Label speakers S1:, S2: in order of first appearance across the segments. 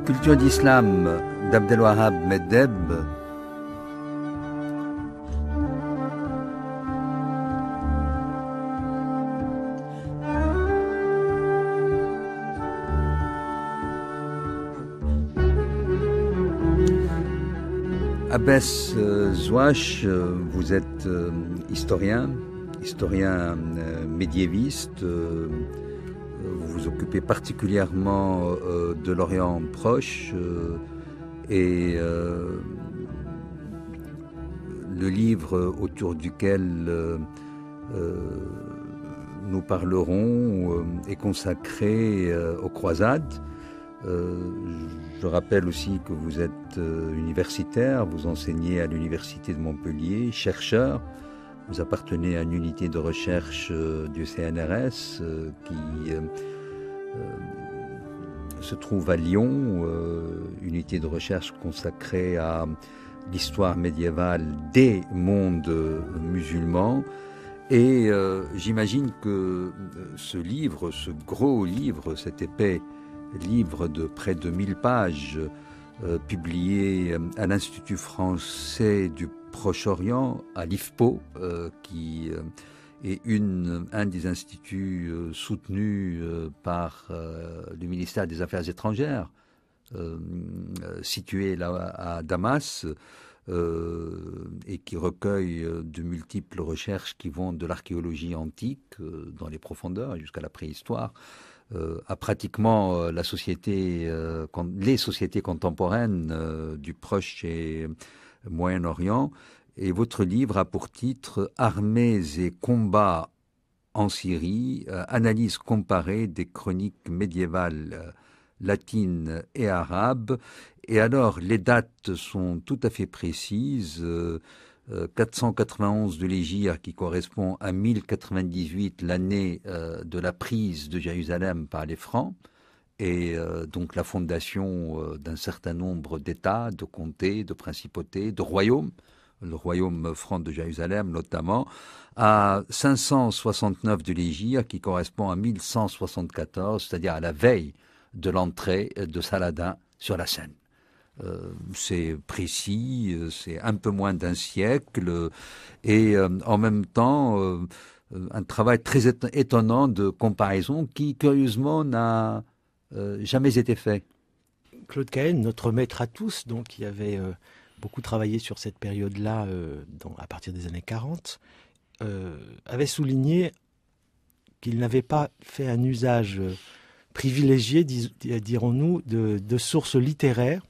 S1: Culture d'Islam d'Abdelwahab Meddeb. Abbès Zouache, vous êtes historien médiéviste. Vous vous occupez particulièrement de l'Orient proche et le livre autour duquel nous parlerons est consacré aux croisades. Je rappelle aussi que vous êtes universitaire, vous enseignez à l'université de Montpellier, chercheur. Vous appartenez à une unité de recherche du CNRS qui se trouve à Lyon, unité de recherche consacrée à l'histoire médiévale des mondes musulmans. Et j'imagine que ce livre, ce gros livre, cet épais livre de près de 1000 pages, publié à l'Institut français du Proche-Orient, à l'IFPO, qui est un des instituts soutenus par le ministère des Affaires étrangères, situé là à Damas, et qui recueille de multiples recherches qui vont de l'archéologie antique, dans les profondeurs, jusqu'à la préhistoire, à pratiquement les sociétés contemporaines du Proche et Moyen-Orient. Et votre livre a pour titre « Armées et combats en Syrie, analyse comparée des chroniques médiévales latines et arabes ». Et alors, les dates sont tout à fait précises. 491 de l'Hégire, qui correspond à 1098, l'année de la prise de Jérusalem par les Francs, et donc la fondation d'un certain nombre d'États, de comtés, de principautés, de royaumes, le royaume franc de Jérusalem notamment, à 569 de l'Hégire, qui correspond à 1174, c'est-à-dire à la veille de l'entrée de Saladin sur la scène. C'est précis, c'est un peu moins d'un siècle, et en même temps un travail très étonnant de comparaison qui, curieusement, n'a jamais été fait.
S2: Claude Cahen, notre maître à tous, donc, qui avait beaucoup travaillé sur cette période-là, à partir des années 40, avait souligné qu'il n'avait pas fait un usage privilégié, dirons-nous, de sources littéraires,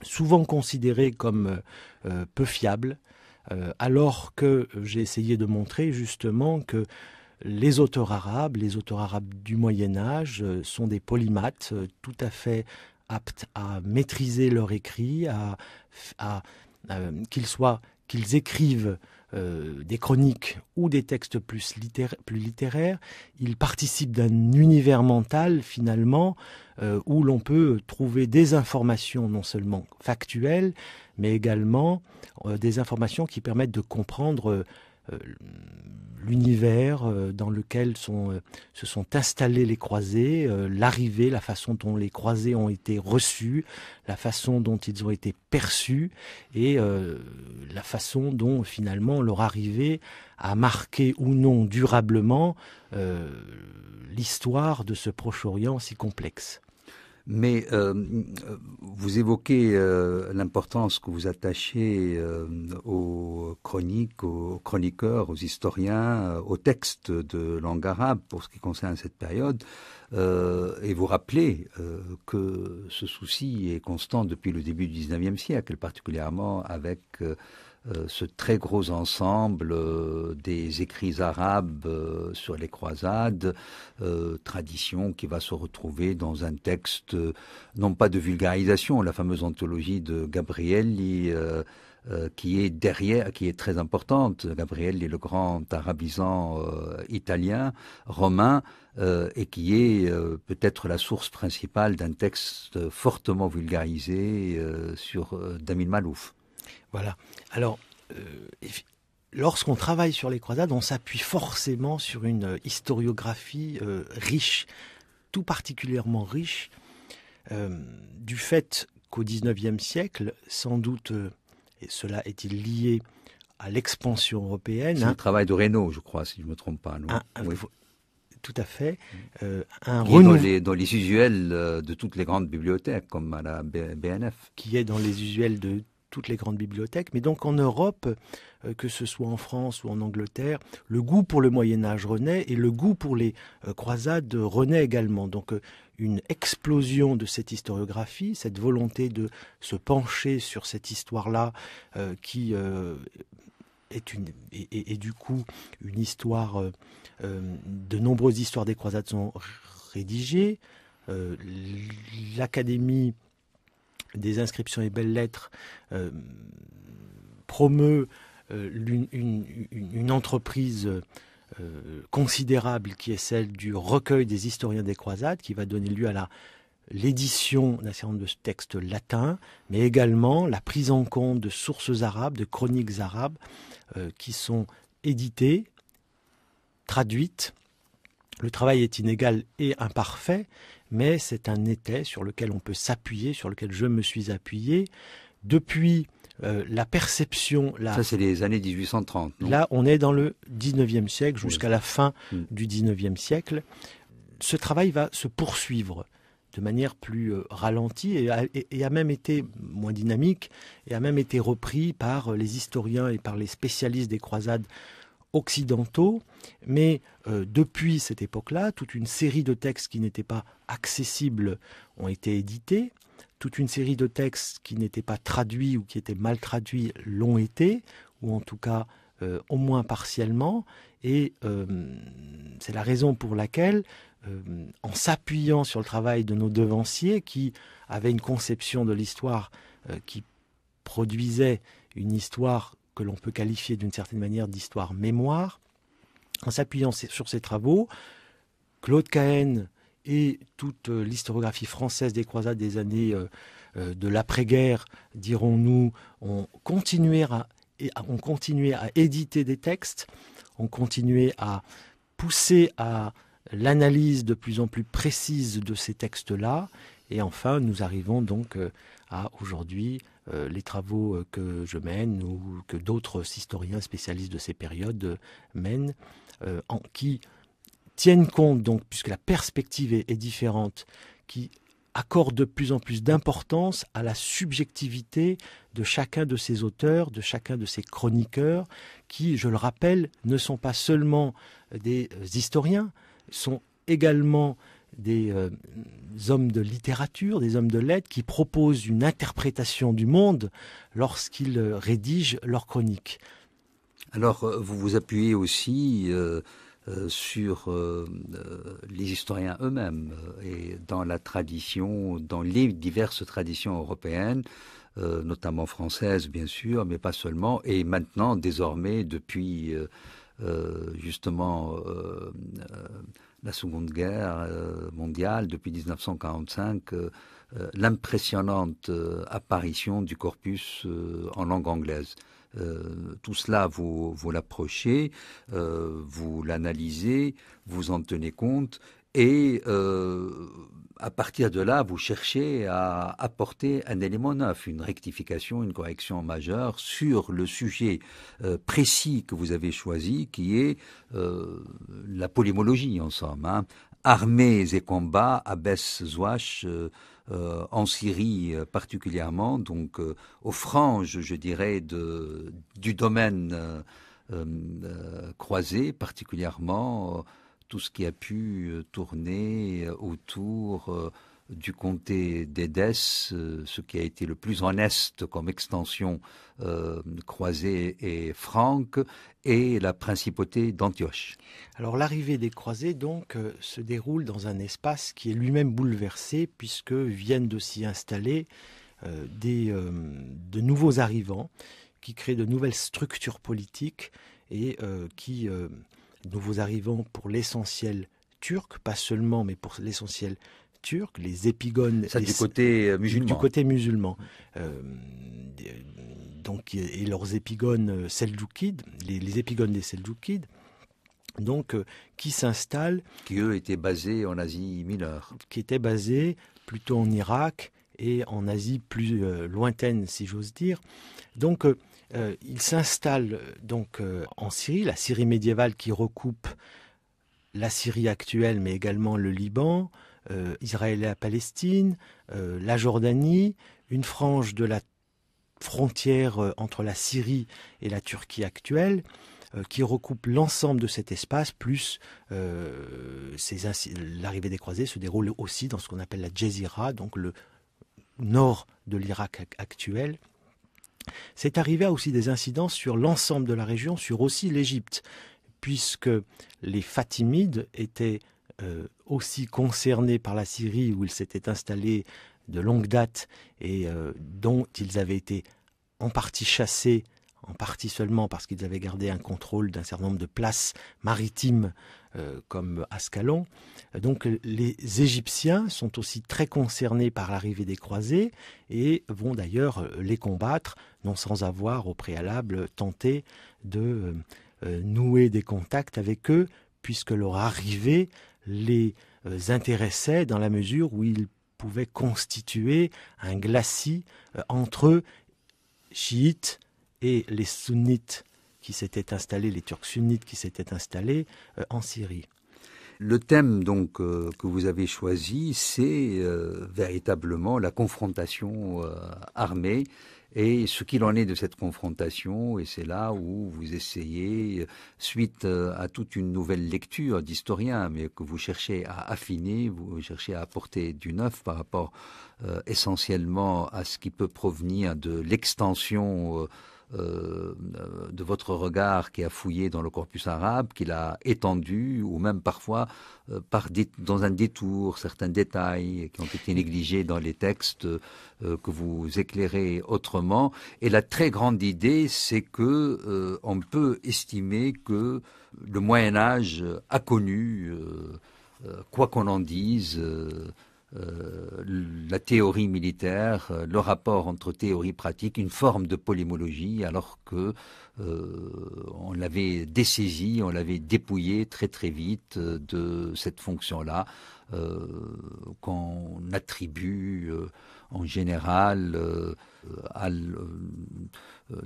S2: souvent considérées comme peu fiables, alors que j'ai essayé de montrer justement que les auteurs arabes du Moyen-Âge sont des polymathes tout à fait aptes à maîtriser leur écrit, qu'ils écrivent des chroniques ou des textes plus littéraires. Ils participent d'un univers mental finalement où l'on peut trouver des informations non seulement factuelles, mais également des informations qui permettent de comprendre l'univers dans lequel se sont installés les croisés, l'arrivée, la façon dont les croisés ont été reçus, la façon dont ils ont été perçus et la façon dont finalement leur arrivée a marqué ou non durablement l'histoire de ce Proche-Orient si complexe.
S1: Mais vous évoquez l'importance que vous attachez aux chroniques, aux chroniqueurs, aux historiens, aux textes de langue arabe pour ce qui concerne cette période, et vous rappelez que ce souci est constant depuis le début du XIXe siècle, particulièrement avec ce très gros ensemble des écrits arabes sur les croisades, tradition qui va se retrouver dans un texte, non pas de vulgarisation, la fameuse anthologie de Gabrielli, qui est derrière, qui est très importante. Gabrielli est le grand arabisant italien, romain, et qui est peut-être la source principale d'un texte fortement vulgarisé sur Damil Malouf.
S2: Voilà. Alors, lorsqu'on travaille sur les croisades, on s'appuie forcément sur une historiographie riche, tout particulièrement riche, du fait qu'au XIXe siècle, sans doute, et cela est-il lié à l'expansion européenne.
S1: C'est le travail de Reynaud, je crois, si je ne me trompe pas. Non oui.
S2: Tout à fait.
S1: Dans les usuels de toutes les grandes bibliothèques, comme à la BNF.
S2: Qui est dans les usuels de toutes les grandes bibliothèques. Mais donc en Europe, que ce soit en France ou en Angleterre, le goût pour le Moyen-Âge renaît et le goût pour les croisades renaît également. Donc une explosion de cette historiographie, cette volonté de se pencher sur cette histoire-là qui est du coup une histoire, de nombreuses histoires des croisades sont rédigées. L'Académie des inscriptions et belles-lettres promeut une entreprise considérable qui est celle du recueil des historiens des croisades, qui va donner lieu à l'édition d'un certain nombre de textes latins, mais également la prise en compte de sources arabes, de chroniques arabes, qui sont éditées, traduites. Le travail est inégal et imparfait, mais c'est un étai sur lequel on peut s'appuyer, sur lequel je me suis appuyé. Depuis la perception...
S1: Ça, c'est les années 1830, non ?
S2: Là, on est dans le 19e siècle, jusqu'à la fin du 19e siècle. Ce travail va se poursuivre de manière plus ralentie et a même été moins dynamique, et a même été repris par les historiens et par les spécialistes des croisades occidentaux. Mais depuis cette époque-là, toute une série de textes qui n'étaient pas accessibles ont été édités. Toute une série de textes qui n'étaient pas traduits ou qui étaient mal traduits l'ont été, ou en tout cas au moins partiellement. Et c'est la raison pour laquelle, en s'appuyant sur le travail de nos devanciers, qui avaient une conception de l'histoire qui produisait une histoire que l'on peut qualifier d'une certaine manière d'histoire-mémoire, en s'appuyant sur ces travaux, Claude Cahn et toute l'historiographie française des croisades des années de l'après-guerre, dirons-nous, ont continué à éditer des textes, ont continué à pousser à l'analyse de plus en plus précise de ces textes-là. Et enfin, nous arrivons donc à aujourd'hui les travaux que je mène ou que d'autres historiens spécialistes de ces périodes mènent, qui tiennent compte, donc, puisque la perspective est différente, qui accordent de plus en plus d'importance à la subjectivité de chacun de ces auteurs, de chacun de ces chroniqueurs, qui, je le rappelle, ne sont pas seulement des historiens, sont également des hommes de littérature, des hommes de lettres, qui proposent une interprétation du monde lorsqu'ils rédigent leurs chroniques.
S1: Alors, vous vous appuyez aussi sur les historiens eux-mêmes et dans la tradition, dans les diverses traditions européennes, notamment françaises bien sûr, mais pas seulement, et maintenant désormais depuis justement la Seconde Guerre mondiale, depuis 1945, l'impressionnante apparition du corpus en langue anglaise. Tout cela, vous l'approchez, vous l'analysez, vous en tenez compte, et à partir de là, vous cherchez à apporter un élément neuf, une rectification, une correction majeure sur le sujet précis que vous avez choisi, qui est la polymologie, en somme. Armées et combats, Abbès Zouache, en Syrie particulièrement, donc aux franges, je dirais, du domaine croisé, particulièrement tout ce qui a pu tourner autour du comté d'Édesse, ce qui a été le plus en est comme extension croisée et franque, et la principauté d'Antioche.
S2: Alors l'arrivée des croisés donc se déroule dans un espace qui est lui-même bouleversé, puisque viennent de s'y installer de nouveaux arrivants qui créent de nouvelles structures politiques et nouveaux arrivants pour l'essentiel turc, pas seulement, mais pour l'essentiel turc, les épigones...
S1: Ça, du côté musulman.
S2: Du côté musulman. Donc, et leurs épigones seldjoukides, les épigones des seldjoukides, donc, qui s'installent...
S1: Qui, eux, étaient basés en Asie mineure.
S2: Qui étaient basés plutôt en Irak et en Asie plus lointaine, si j'ose dire. Donc, il s'installe donc en Syrie, la Syrie médiévale qui recoupe la Syrie actuelle, mais également le Liban, Israël et la Palestine, la Jordanie, une frange de la frontière entre la Syrie et la Turquie actuelle, qui recoupe l'ensemble de cet espace, plus l'arrivée des croisés se déroule aussi dans ce qu'on appelle la Djezira, donc le nord de l'Irak actuel. Cette arrivée a aussi des incidences sur l'ensemble de la région, sur aussi l'Égypte, puisque les Fatimides étaient aussi concernés par la Syrie, où ils s'étaient installés de longue date et dont ils avaient été en partie chassés, en partie seulement parce qu'ils avaient gardé un contrôle d'un certain nombre de places maritimes comme Ascalon. Donc les Égyptiens sont aussi très concernés par l'arrivée des croisés et vont d'ailleurs les combattre, non sans avoir au préalable tenté de nouer des contacts avec eux, puisque leur arrivée les intéressait dans la mesure où ils pouvaient constituer un glacis entre chiites et les sunnites qui s'étaient installés, les Turcs sunnites qui s'étaient installés en Syrie.
S1: Le thème donc que vous avez choisi, c'est véritablement la confrontation armée et ce qu'il en est de cette confrontation. Et c'est là où vous essayez, suite à toute une nouvelle lecture d'historiens, mais que vous cherchez à affiner, vous cherchez à apporter du neuf par rapport essentiellement à ce qui peut provenir de l'extension de votre regard qui a fouillé dans le corpus arabe, qui l'a étendu, ou même parfois dans un détour, certains détails qui ont été négligés dans les textes que vous éclairez autrement. Et la très grande idée, c'est que on peut estimer que le Moyen-Âge a connu, quoi qu'on en dise, la théorie militaire, le rapport entre théorie et pratique, une forme de polémologie, alors que on l'avait dessaisi, on l'avait dépouillé très très vite de cette fonction-là qu'on attribue en général à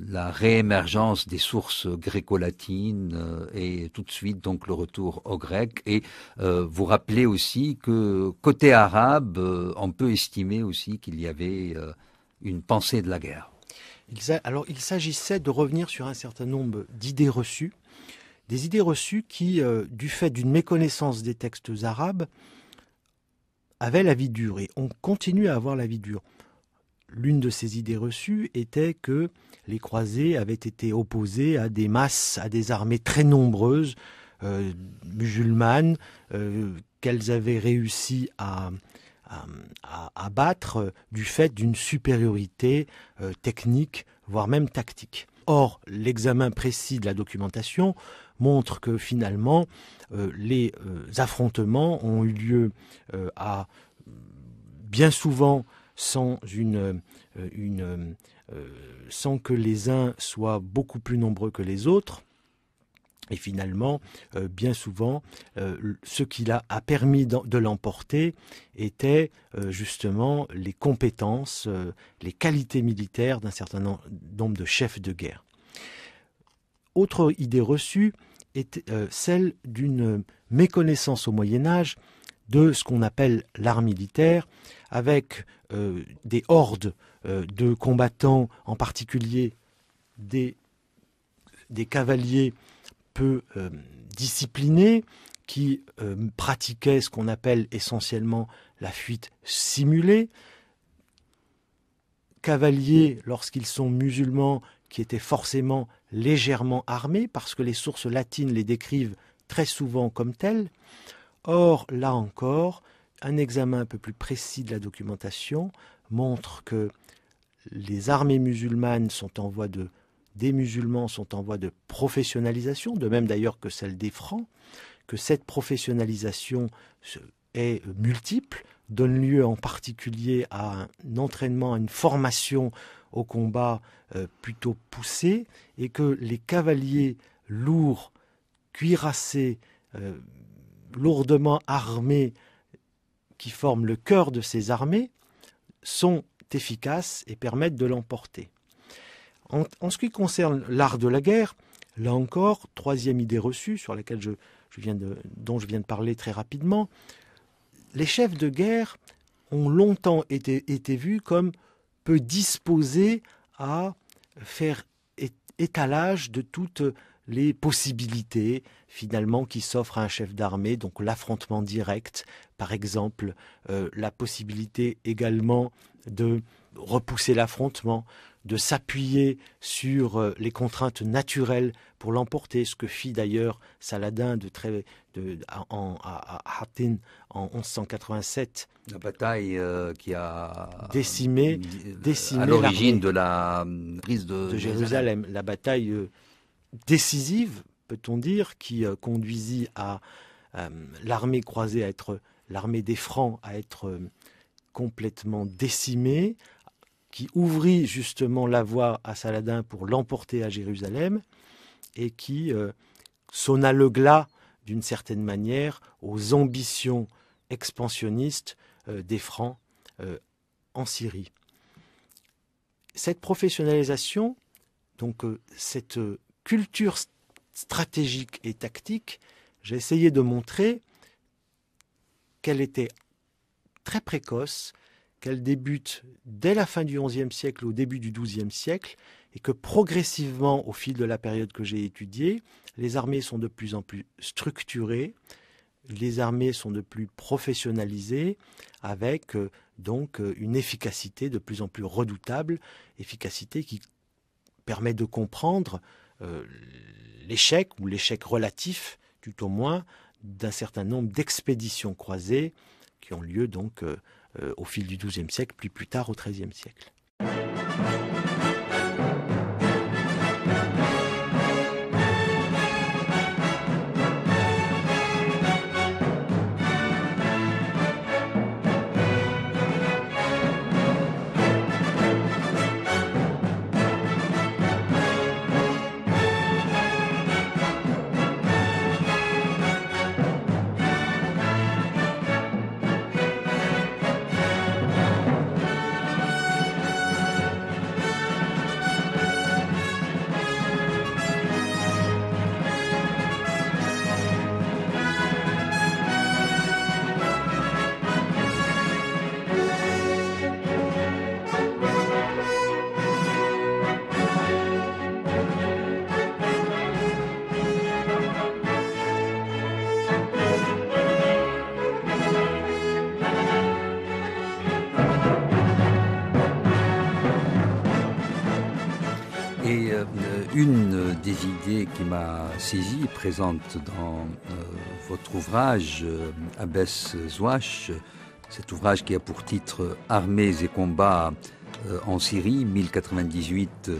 S1: la réémergence des sources gréco-latines et tout de suite donc le retour au grec. Et vous rappelez aussi que côté arabe, on peut estimer aussi qu'il y avait une pensée de la guerre.
S2: Alors il s'agissait de revenir sur un certain nombre d'idées reçues, des idées reçues qui, du fait d'une méconnaissance des textes arabes, avaient la vie dure, et on continue à avoir la vie dure. L'une de ces idées reçues était que les croisés avaient été opposés à des masses, à des armées très nombreuses, musulmanes, qu'elles avaient réussi à battre du fait d'une supériorité technique, voire même tactique. Or, l'examen précis de la documentation montre que finalement, les affrontements ont eu lieu bien souvent sans que les uns soient beaucoup plus nombreux que les autres. Et finalement, bien souvent, ce qui a permis de l'emporter était justement les compétences, les qualités militaires d'un certain nombre de chefs de guerre. Autre idée reçue est celle d'une méconnaissance au Moyen-Âge de ce qu'on appelle l'art militaire, avec des hordes de combattants, en particulier des cavaliers peu disciplinés, qui pratiquaient ce qu'on appelle essentiellement la fuite simulée. Cavaliers, lorsqu'ils sont musulmans, qui étaient forcément légèrement armés, parce que les sources latines les décrivent très souvent comme tels. Or, là encore, un examen un peu plus précis de la documentation montre que les armées musulmanes des musulmans sont en voie de professionnalisation, de même d'ailleurs que celle des francs, que cette professionnalisation est multiple, donne lieu en particulier à un entraînement, à une formation au combat plutôt poussée, et que les cavaliers lourds, cuirassés, lourdement armés, qui forment le cœur de ces armées sont efficaces et permettent de l'emporter. En ce qui concerne l'art de la guerre, là encore, troisième idée reçue sur laquelle dont je viens de parler très rapidement, les chefs de guerre ont longtemps été vus comme peu disposés à faire étalage de toutes les possibilités finalement qui s'offrent à un chef d'armée, donc l'affrontement direct, par exemple, la possibilité également de repousser l'affrontement, de s'appuyer sur les contraintes naturelles pour l'emporter, ce que fit d'ailleurs Saladin à Hattin en 1187.
S1: La bataille qui a
S2: décimé
S1: à l'origine de la prise de
S2: Jérusalem. La bataille décisive, peut-on dire, qui conduisit à l'armée croisée à être, l'armée des Francs à être complètement décimée, qui ouvrit justement la voie à Saladin pour l'emporter à Jérusalem et qui sonna le glas d'une certaine manière aux ambitions expansionnistes des Francs en Syrie. Cette professionnalisation, donc cette culture stratégique et tactique, j'ai essayé de montrer qu'elle était très précoce, qu'elle débute dès la fin du XIe siècle, au début du XIIe siècle, et que progressivement, au fil de la période que j'ai étudiée, les armées sont de plus en plus structurées, les armées sont de plus professionnalisées, avec donc une efficacité de plus en plus redoutable, efficacité qui permet de comprendre l'échec, ou l'échec relatif, tout au moins, d'un certain nombre d'expéditions croisées qui ont lieu donc au fil du XIIe siècle, puis plus tard au XIIIe siècle.
S1: Et une des idées qui m'a saisi, présente dans votre ouvrage, Abbès Zouache, cet ouvrage qui a pour titre « Armées et combats en Syrie, 1098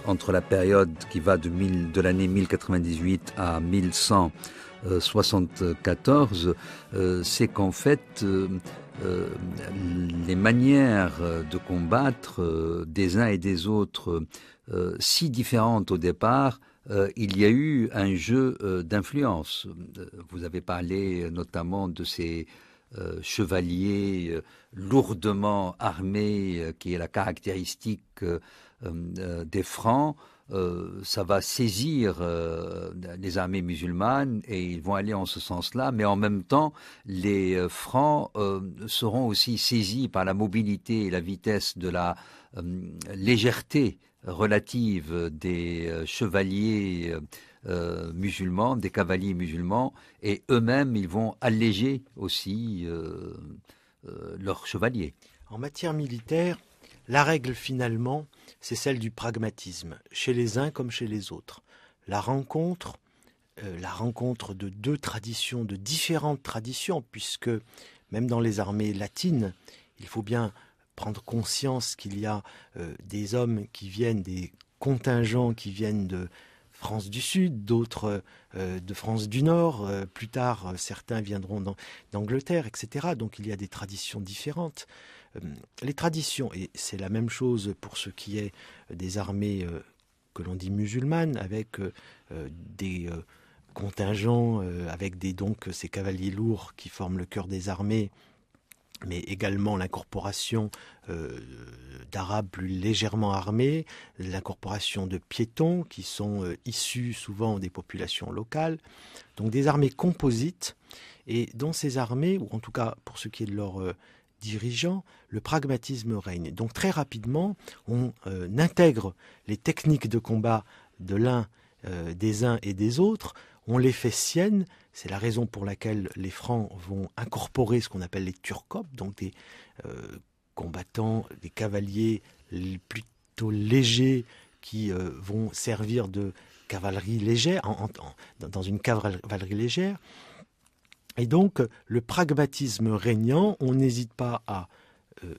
S1: entre la période qui va de l'année 1098 à 1174 », c'est qu'en fait, les manières de combattre des uns et des autres si différentes au départ, il y a eu un jeu d'influence. Vous avez parlé notamment de ces chevaliers lourdement armés, qui est la caractéristique des Francs. Ça va saisir les armées musulmanes et ils vont aller en ce sens-là, mais en même temps, les Francs seront aussi saisis par la mobilité et la vitesse de la légèreté relative des chevaliers musulmans, des cavaliers musulmans, et eux-mêmes, ils vont alléger aussi leurs chevaliers.
S2: En matière militaire, la règle finalement, c'est celle du pragmatisme, chez les uns comme chez les autres. La rencontre de deux traditions, de différentes traditions, puisque même dans les armées latines, il faut bien prendre conscience qu'il y a des hommes qui viennent, des contingents qui viennent de France du Sud, d'autres de France du Nord, plus tard certains viendront d'Angleterre, etc. Donc il y a des traditions différentes. Les traditions, et c'est la même chose pour ce qui est des armées que l'on dit musulmanes, avec des contingent avec donc ces cavaliers lourds qui forment le cœur des armées, mais également l'incorporation d'Arabes plus légèrement armés, l'incorporation de piétons qui sont issus souvent des populations locales, donc des armées composites, et dans ces armées, ou en tout cas pour ce qui est de leurs dirigeants, le pragmatisme règne. Donc très rapidement, on intègre les techniques de combat de des uns et des autres, on les fait siennes. C'est la raison pour laquelle les Francs vont incorporer ce qu'on appelle les turcopes, donc des combattants, des cavaliers plutôt légers qui vont servir de cavalerie légère, dans une cavalerie légère. Et donc, le pragmatisme régnant, on n'hésite pas à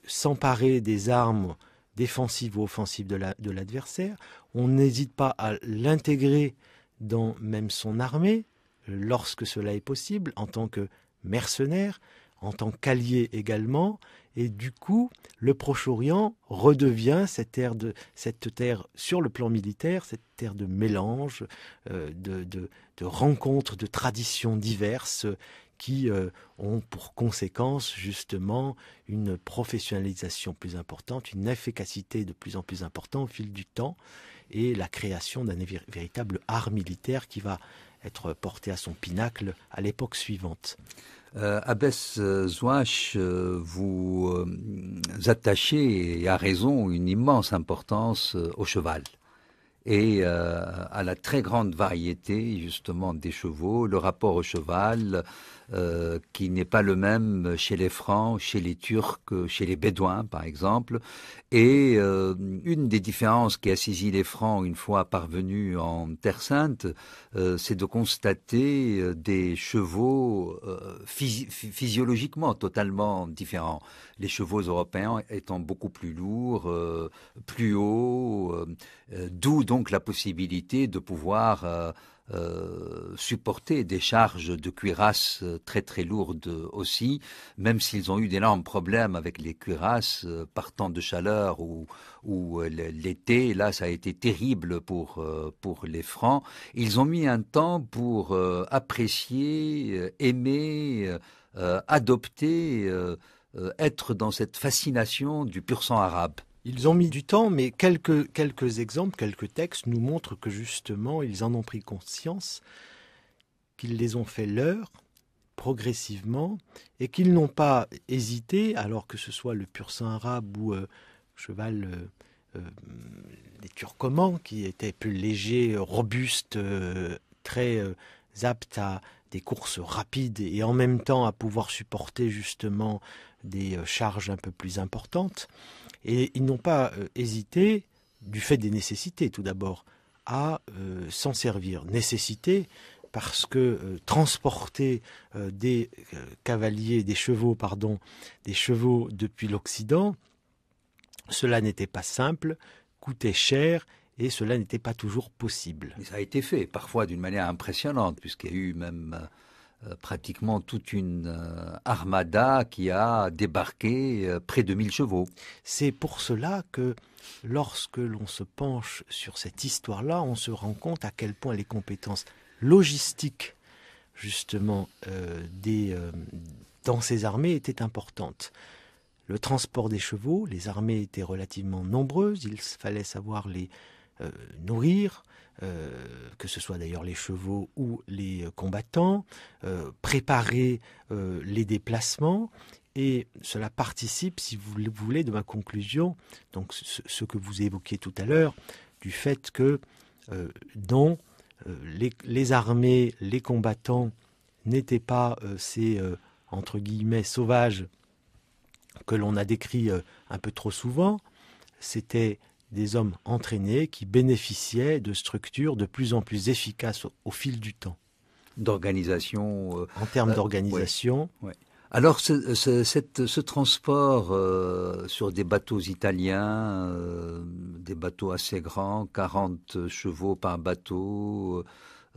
S2: s'emparer des armes défensives ou offensives de l'adversaire, on n'hésite pas à l'intégrer dans même son armée, lorsque cela est possible, en tant que mercenaire, en tant qu'allié également, et du coup, le Proche-Orient redevient cette terre sur le plan militaire, cette terre de mélange, de rencontres, de traditions diverses, qui ont pour conséquence justement une professionnalisation plus importante, une efficacité de plus en plus importante au fil du temps, et la création d'un véritable art militaire qui va être porté à son pinacle à l'époque suivante.
S1: Abbès Zouache, vous attachez, et à raison, une immense importance au cheval et à la très grande variété justement des chevaux, le rapport au cheval qui n'est pas le même chez les Francs, chez les Turcs, chez les Bédouins par exemple. Et une des différences qui a saisi les Francs une fois parvenus en Terre Sainte, c'est de constater des chevaux physiologiquement totalement différents. Les chevaux européens étant beaucoup plus lourds, plus hauts, d'où donc la possibilité de pouvoir supporter des charges de cuirasses très très lourdes aussi, même s'ils ont eu d'énormes problèmes avec les cuirasses partant de chaleur ou l'été. Là, ça a été terrible pour les Francs. Ils ont mis un temps pour apprécier, aimer, adopter, être dans cette fascination du pur sang arabe.
S2: Ils ont mis du temps, mais quelques exemples, quelques textes nous montrent que justement, ils en ont pris conscience, qu'ils les ont fait leurs progressivement, et qu'ils n'ont pas hésité, alors que ce soit le pur sang arabe ou cheval des turcomans, qui étaient plus légers, robustes, très aptes à des courses rapides, et en même temps à pouvoir supporter justement des charges un peu plus importantes. Et ils n'ont pas hésité, du fait des nécessités tout d'abord, à s'en servir. Nécessité parce que transporter des chevaux depuis l'Occident, cela n'était pas simple, coûtait cher, et cela n'était pas toujours possible.
S1: Mais ça a été fait, parfois d'une manière impressionnante, puisqu'il y a eu même pratiquement toute une armada qui a débarqué près de 1000 chevaux.
S2: C'est pour cela que lorsque l'on se penche sur cette histoire-là, on se rend compte à quel point les compétences logistiques, justement, dans ces armées étaient importantes. Le transport des chevaux, les armées étaient relativement nombreuses, il fallait savoir les nourrir, que ce soit d'ailleurs les chevaux ou les combattants, préparer les déplacements, et cela participe, si vous voulez, de ma conclusion, donc ce que vous évoquiez tout à l'heure, du fait que les armées, les combattants n'étaient pas ces, entre guillemets, sauvages que l'on a décrits un peu trop souvent, c'était des hommes entraînés qui bénéficiaient de structures de plus en plus efficaces au fil du temps.
S1: D'organisation.
S2: En termes d'organisation.
S1: Ouais. Alors, ce transport sur des bateaux italiens, des bateaux assez grands, 40 chevaux par bateau,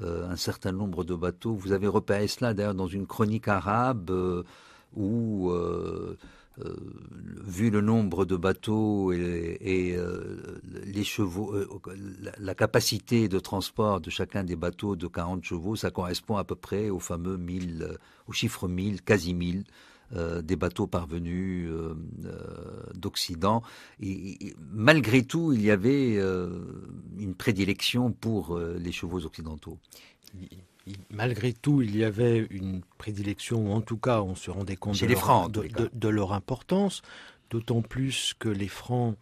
S1: un certain nombre de bateaux, vous avez repéré cela d'ailleurs dans une chronique arabe où vu le nombre de bateaux et les chevaux, la capacité de transport de chacun des bateaux de 40 chevaux, ça correspond à peu près au fameux 1000, au chiffre 1000, quasi 1000. Des bateaux parvenus d'Occident. Et malgré tout, il y avait une prédilection pour les chevaux occidentaux.
S2: Malgré tout, il y avait une prédilection, ou en tout cas, on se rendait compte de leur importance, d'autant plus que les Francs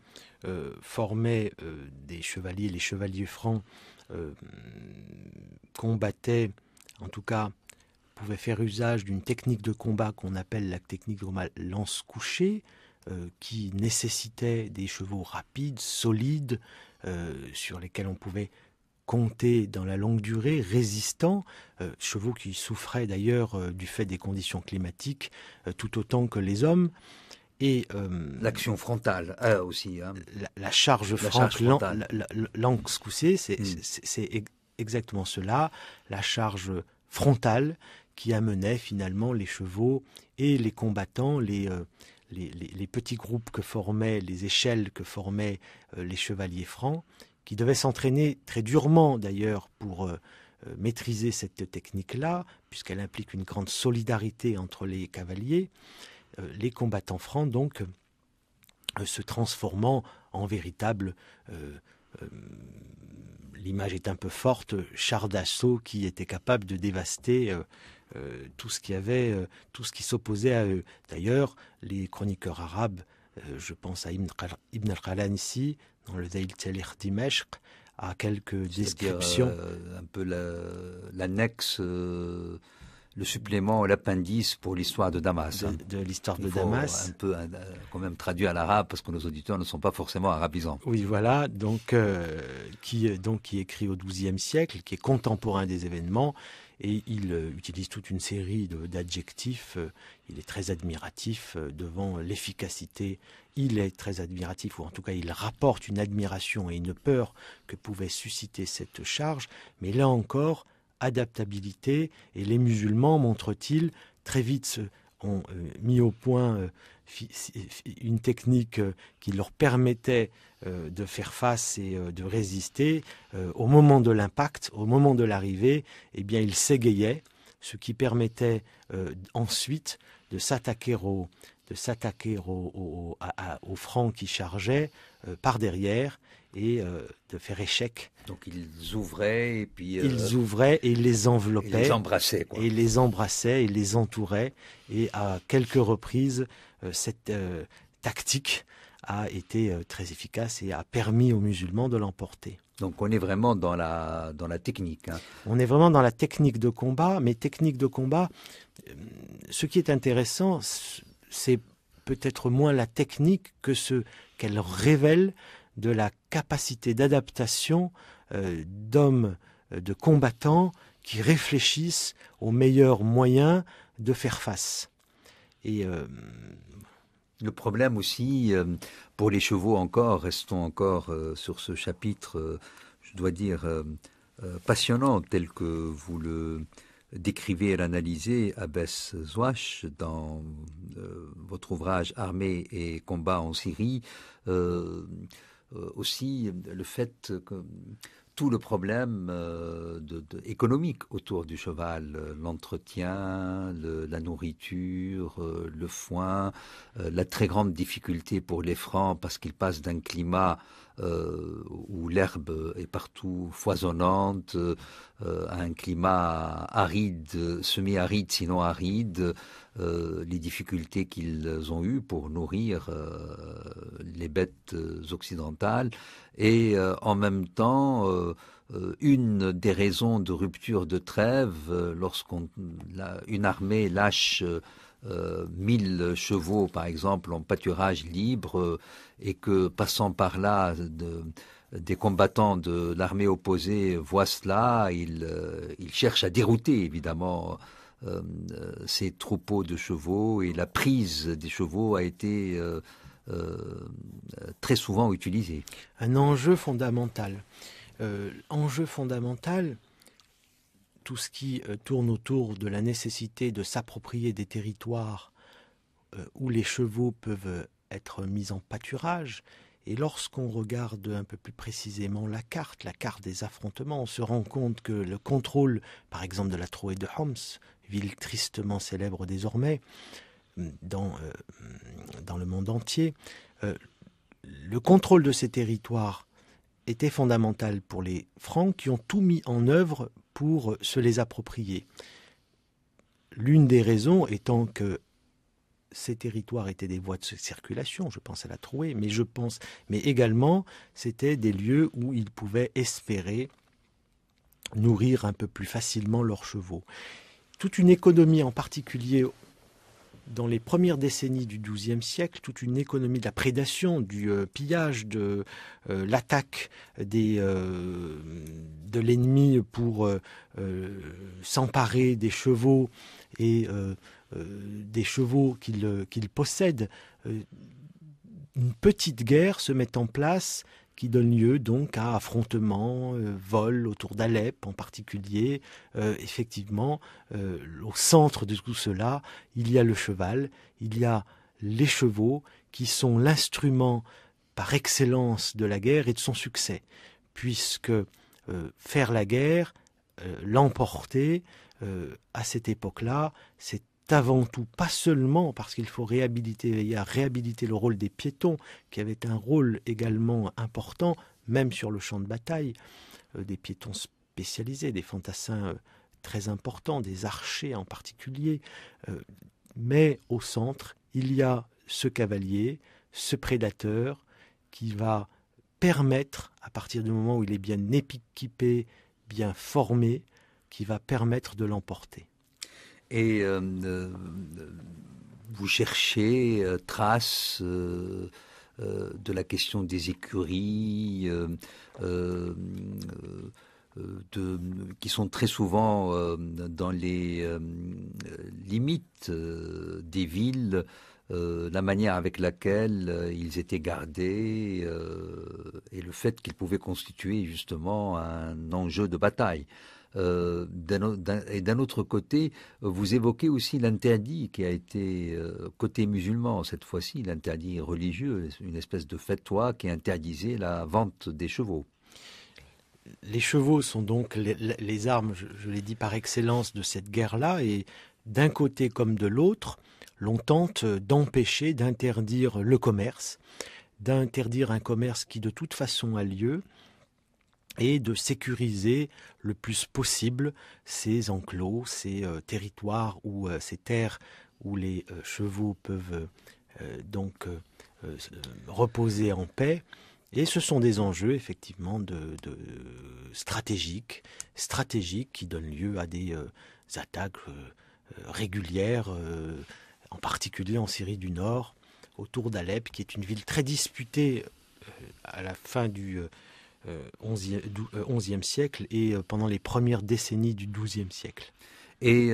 S2: formaient des chevaliers, les chevaliers francs combattaient, en tout cas, pouvaient faire usage d'une technique de combat qu'on appelle la technique de combat lance couchée, qui nécessitait des chevaux rapides, solides, sur lesquels on pouvait compter dans la longue durée, résistants, chevaux qui souffraient d'ailleurs du fait des conditions climatiques tout autant que les hommes. Et
S1: l'action frontale aussi. Hein.
S2: La charge frontale, lance couchée, c'est exactement cela, la charge frontale qui amenait finalement les chevaux et les combattants, les petits groupes que formaient, les échelles que formaient les chevaliers francs, qui devaient s'entraîner très durement d'ailleurs pour maîtriser cette technique-là, puisqu'elle implique une grande solidarité entre les cavaliers, les combattants francs donc se transformant en véritables, l'image est un peu forte, chars d'assaut qui étaient capables de dévaster tout ce qui s'opposait à eux. D'ailleurs, les chroniqueurs arabes, je pense à Ibn al-Qalanisi, dans le Zaïl Tsalih Dimashq, à quelques descriptions.
S1: Un peu l'annexe, le supplément, l'appendice pour l'histoire de Damas.
S2: De l'histoire de Damas.
S1: Un peu quand même traduit à l'arabe, parce que nos auditeurs ne sont pas forcément arabisants.
S2: Oui, voilà, donc, qui écrit au XIIe siècle, qui est contemporain des événements, et il utilise toute une série d'adjectifs. Il est très admiratif devant l'efficacité. Il est très admiratif, ou en tout cas il rapporte une admiration et une peur que pouvait susciter cette charge. Mais là encore, adaptabilité, et les musulmans, montre-t-il, très vite ont mis au point une technique qui leur permettait de faire face et de résister. Au moment de l'impact, au moment de l'arrivée, eh bien, ils s'égayaient, ce qui permettait ensuite de s'attaquer aux Francs qui chargeaient par derrière et de faire échec.
S1: Donc ils ouvraient et puis...
S2: Ils ouvraient et ils les enveloppaient.
S1: Et les embrassaient, quoi.
S2: Et ils les embrassaient et les entouraient. Et à quelques reprises, cette tactique a été très efficace et a permis aux musulmans de l'emporter.
S1: Donc on est vraiment dans la technique. Hein.
S2: On est vraiment dans la technique de combat, mais technique de combat, ce qui est intéressant, c'est peut-être moins la technique que ce qu'elle révèle de la capacité d'adaptation d'hommes, de combattants qui réfléchissent aux meilleurs moyens de faire face. Et
S1: le problème aussi, pour les chevaux encore, restons encore sur ce chapitre, je dois dire, passionnant, tel que vous le décrivez et l'analysez, Abbès Zouache, dans votre ouvrage Armée et combat en Syrie. Aussi le fait que tout le problème économique autour du cheval, l'entretien, la nourriture, le foin, la très grande difficulté pour les Francs parce qu'ils passent d'un climat où l'herbe est partout foisonnante à un climat aride, semi-aride sinon aride, les difficultés qu'ils ont eues pour nourrir les bêtes occidentales et en même temps une des raisons de rupture de trêve lorsqu'une armée lâche 1000 chevaux par exemple en pâturage libre et que passant par là des combattants de l'armée opposée voient cela, ils cherchent à dérouter évidemment ces troupeaux de chevaux et la prise des chevaux a été très souvent utilisée.
S2: Un enjeu fondamental. Tout ce qui tourne autour de la nécessité de s'approprier des territoires où les chevaux peuvent être mis en pâturage. Et lorsqu'on regarde un peu plus précisément la carte des affrontements, on se rend compte que le contrôle, par exemple, de la Trouée de Homs, ville tristement célèbre désormais dans le monde entier, le contrôle de ces territoires était fondamental pour les Francs qui ont tout mis en œuvre pour se les approprier. L'une des raisons étant que ces territoires étaient des voies de circulation, je pense à la Trouée, mais également c'était des lieux où ils pouvaient espérer nourrir un peu plus facilement leurs chevaux. Toute une économie, en particulier dans les premières décennies du XIIe siècle, toute une économie de la prédation, du pillage, de l'attaque de l'ennemi pour s'emparer des chevaux et des chevaux qu'il possède. Une petite guerre se met en place qui donne lieu donc à affrontements, vols autour d'Alep en particulier. Effectivement, au centre de tout cela, il y a le cheval, il y a les chevaux qui sont l'instrument par excellence de la guerre et de son succès, puisque faire la guerre, l'emporter, à cette époque-là, c'est avant tout, pas seulement parce qu'il faut veiller à réhabiliter le rôle des piétons, qui avait un rôle également important, même sur le champ de bataille, des piétons spécialisés, des fantassins très importants, des archers en particulier, mais au centre, il y a ce cavalier, ce prédateur, qui va permettre, à partir du moment où il est bien équipé, bien formé, qui va permettre de l'emporter.
S1: Et vous cherchez traces de la question des écuries, qui sont très souvent dans les limites des villes, la manière avec laquelle ils étaient gardés et le fait qu'ils pouvaient constituer justement un enjeu de bataille. Et d'un autre côté, vous évoquez aussi l'interdit qui a été côté musulman, cette fois-ci, l'interdit religieux, une espèce de fatwa qui interdisait la vente des chevaux.
S2: Les chevaux sont donc les armes, je l'ai dit, par excellence de cette guerre-là, et d'un côté comme de l'autre, l'on tente d'empêcher, d'interdire le commerce, d'interdire un commerce qui de toute façon a lieu, et de sécuriser le plus possible ces enclos, ces territoires ou ces terres où les chevaux peuvent reposer en paix. Et ce sont des enjeux effectivement stratégiques qui donnent lieu à des attaques régulières, en particulier en Syrie du Nord, autour d'Alep, qui est une ville très disputée à la fin du XIe siècle et pendant les premières décennies du XIIe siècle.
S1: Et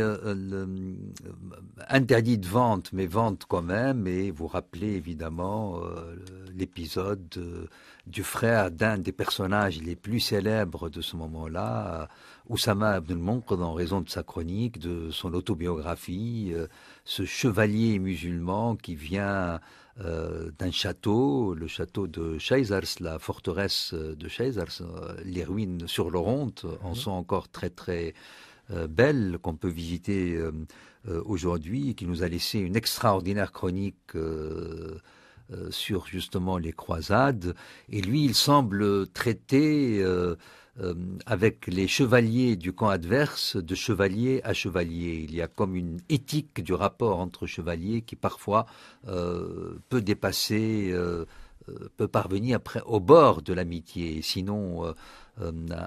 S1: interdit de vente, mais vente quand même, et vous rappelez évidemment l'épisode du frère d'un des personnages les plus célèbres de ce moment-là, Oussama ibn al-Munqidh, en raison de sa chronique, de son autobiographie, ce chevalier musulman qui vient d'un château, le château de Chaysars, la forteresse de Chaysars. Les ruines sur l'Oronte en sont encore très très belle, qu'on peut visiter aujourd'hui, qui nous a laissé une extraordinaire chronique sur justement les croisades. Et lui, il semble traiter avec les chevaliers du camp adverse de chevalier à chevalier. Il y a comme une éthique du rapport entre chevaliers qui parfois peut dépasser, peut parvenir après au bord de l'amitié, sinon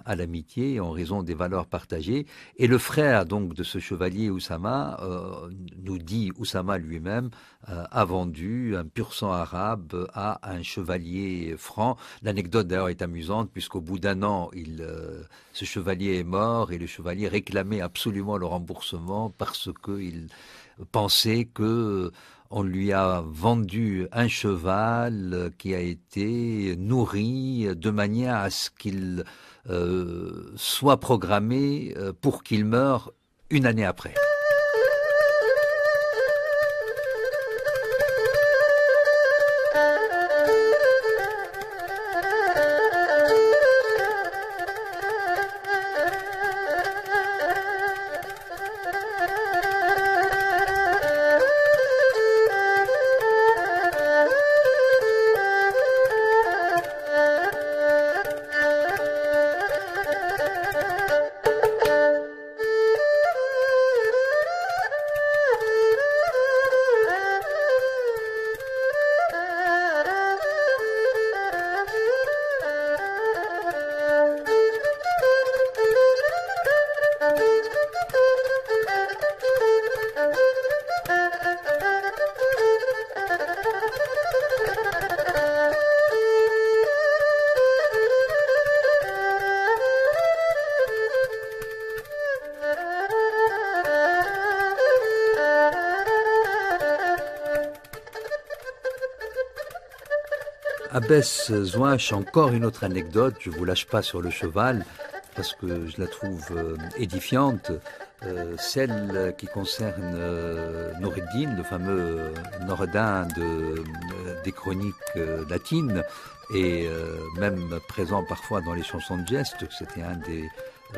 S1: à l'amitié en raison des valeurs partagées. Et le frère donc de ce chevalier Oussama, nous dit Oussama lui-même, a vendu un pur sang arabe à un chevalier franc. L'anecdote d'ailleurs est amusante puisqu'au bout d'un an, ce chevalier est mort et le chevalier réclamait absolument le remboursement parce qu'il pensait que on lui a vendu un cheval qui a été nourri de manière à ce qu'il soit programmé pour qu'il meure une année après. Abbès Zouache, encore une autre anecdote, je ne vous lâche pas sur le cheval, parce que je la trouve édifiante, celle qui concerne Noureddin, le fameux Noureddin des chroniques latines, et même présent parfois dans les chansons de geste. C'était un des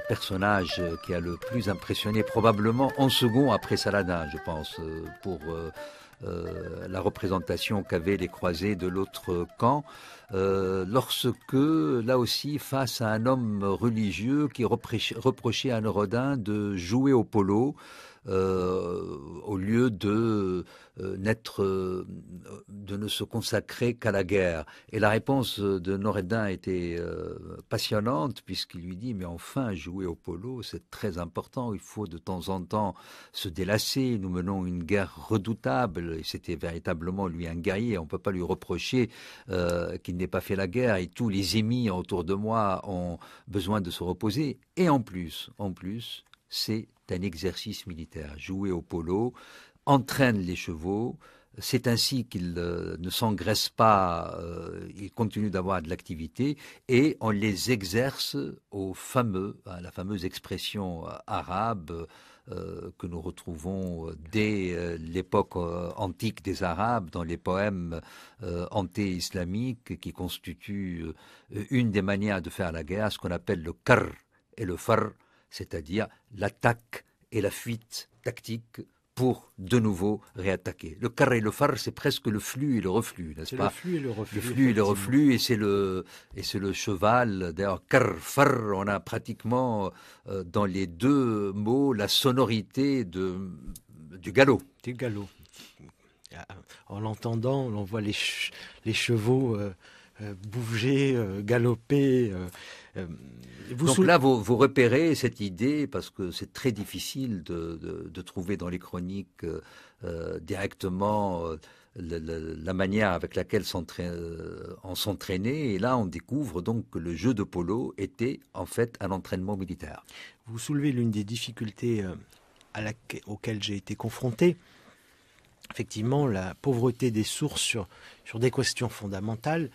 S1: personnages qui a le plus impressionné, probablement en second après Saladin, je pense, pour la représentation qu'avaient les croisés de l'autre camp, lorsque, là aussi, face à un homme religieux qui reprochait à Noureddin de jouer au polo, au lieu de ne se consacrer qu'à la guerre. Et la réponse de Noureddin était passionnante, puisqu'il lui dit: mais enfin, jouer au polo, c'est très important, il faut de temps en temps se délasser, nous menons une guerre redoutable, et c'était véritablement lui un guerrier, on ne peut pas lui reprocher qu'il n'ait pas fait la guerre, et tous les émirs autour de moi ont besoin de se reposer. Et en plus, c'est un exercice militaire. Jouer au polo entraîne les chevaux. C'est ainsi qu'ils ne s'engraissent pas, ils continuent d'avoir de l'activité, et on les exerce la fameuse expression arabe que nous retrouvons dès l'époque antique des Arabes dans les poèmes anté-islamiques, qui constituent une des manières de faire la guerre, ce qu'on appelle le karr et le far, c'est-à-dire l'attaque et la fuite tactique pour de nouveau réattaquer. Le karr et le far, c'est presque le flux et le reflux, n'est-ce pas?
S2: Le flux et le reflux.
S1: Le flux et le reflux, et c'est le cheval. D'ailleurs, karr, far, on a pratiquement dans les deux mots la sonorité du galop.
S2: Du galop. En l'entendant, on voit les chevaux bouger, galoper.
S1: Donc là, vous repérez cette idée, parce que c'est très difficile de trouver dans les chroniques directement la manière avec laquelle on s'entraînait. Et là, on découvre donc que le jeu de polo était en fait un entraînement militaire.
S2: Vous soulevez l'une des difficultés auxquelles j'ai été confronté. Effectivement, la pauvreté des sources sur des questions fondamentales,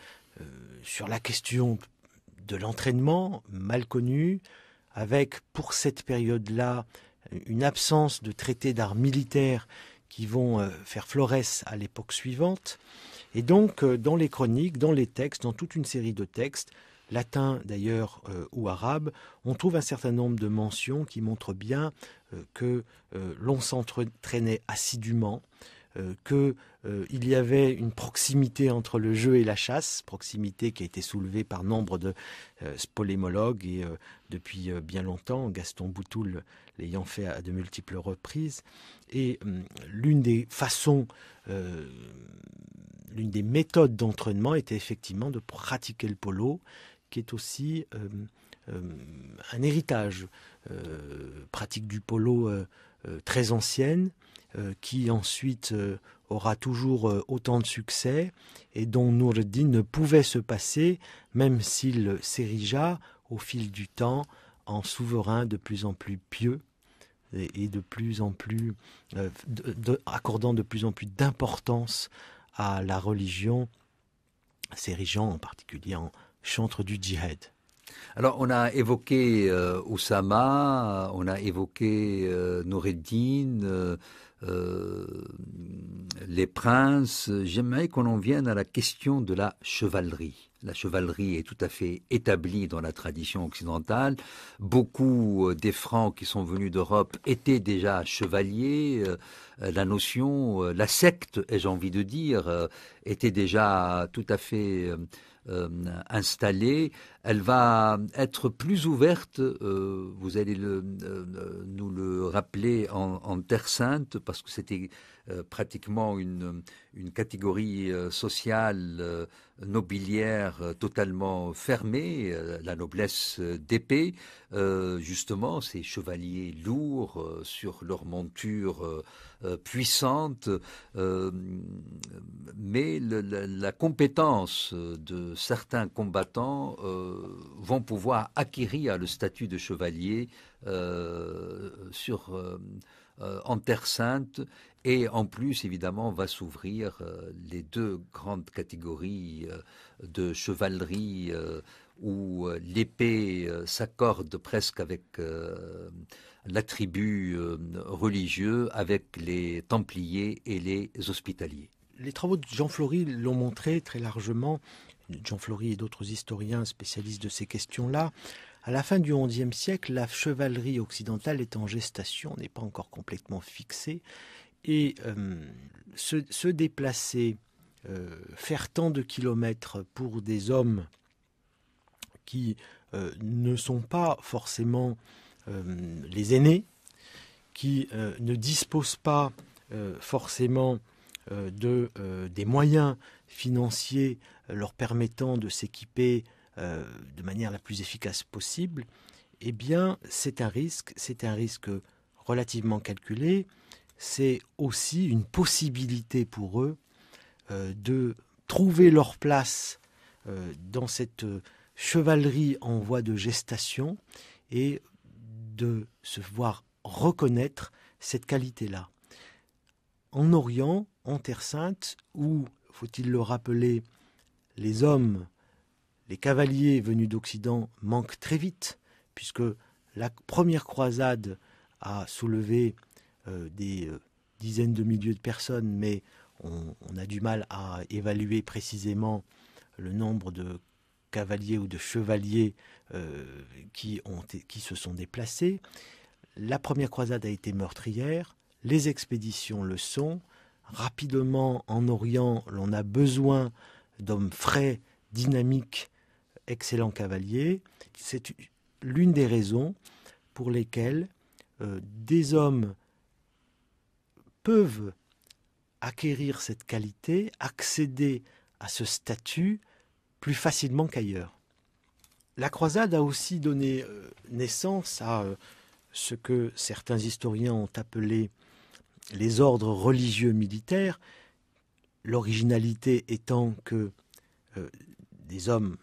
S2: sur la question de l'entraînement mal connu, avec pour cette période-là une absence de traités d'art militaire qui vont faire florès à l'époque suivante. Et donc, dans les chroniques, dans les textes, dans toute une série de textes, latins d'ailleurs ou arabes, on trouve un certain nombre de mentions qui montrent bien que l'on s'entraînait assidûment, qu'il y avait une proximité entre le jeu et la chasse, proximité qui a été soulevée par nombre de spolémologues et depuis bien longtemps, Gaston Boutoul l'ayant fait à de multiples reprises. Et l'une des façons, l'une des méthodes d'entraînement était effectivement de pratiquer le polo, qui est aussi un héritage, pratique du polo très ancienne, qui ensuite aura toujours autant de succès et dont Noureddin ne pouvait se passer, même s'il s'érigea au fil du temps en souverain de plus en plus pieux et de plus en plus accordant de plus en plus d'importance à la religion, s'érigeant en particulier en chantre du djihad.
S1: Alors, on a évoqué Oussama, on a évoqué Noureddin, les princes. J'aimerais qu'on en vienne à la question de la chevalerie. La chevalerie est tout à fait établie dans la tradition occidentale. Beaucoup des Francs qui sont venus d'Europe étaient déjà chevaliers. La notion, la secte, ai-je envie de dire, était déjà tout à fait installée. Elle va être plus ouverte, vous allez nous le rappeler, en Terre Sainte, parce que c'était pratiquement une catégorie sociale nobiliaire totalement fermée, la noblesse d'épée, justement, ces chevaliers lourds sur leur monture puissante, mais la compétence de certains combattants vont pouvoir acquérir le statut de chevalier en Terre Sainte, et en plus, évidemment, va s'ouvrir les deux grandes catégories de chevalerie où l'épée s'accorde presque avec l'attribut religieux, avec les Templiers et les Hospitaliers.
S2: Les travaux de Jean Flory l'ont montré très largement, Jean Flory et d'autres historiens spécialistes de ces questions-là. À la fin du XIe siècle, la chevalerie occidentale est en gestation, n'est pas encore complètement fixée, et se déplacer, faire tant de kilomètres pour des hommes qui ne sont pas forcément les aînés, qui ne disposent pas forcément des moyens financiers leur permettant de s'équiper de manière la plus efficace possible, eh bien c'est un risque relativement calculé. C'est aussi une possibilité pour eux de trouver leur place dans cette chevalerie en voie de gestation et de se voir reconnaître cette qualité-là. En Orient, en Terre Sainte, où, faut-il le rappeler, les hommes, les cavaliers venus d'Occident manquent très vite, puisque la première croisade a soulevé des dizaines de milliers de personnes, mais on a du mal à évaluer précisément le nombre de cavaliers ou de chevaliers qui se sont déplacés. La première croisade a été meurtrière, les expéditions le sont. Rapidement, en Orient, l'on a besoin d'hommes frais, dynamiques, excellents cavaliers. C'est l'une des raisons pour lesquelles des hommes peuvent acquérir cette qualité, accéder à ce statut plus facilement qu'ailleurs. La croisade a aussi donné naissance à ce que certains historiens ont appelé les ordres religieux militaires, l'originalité étant que des hommes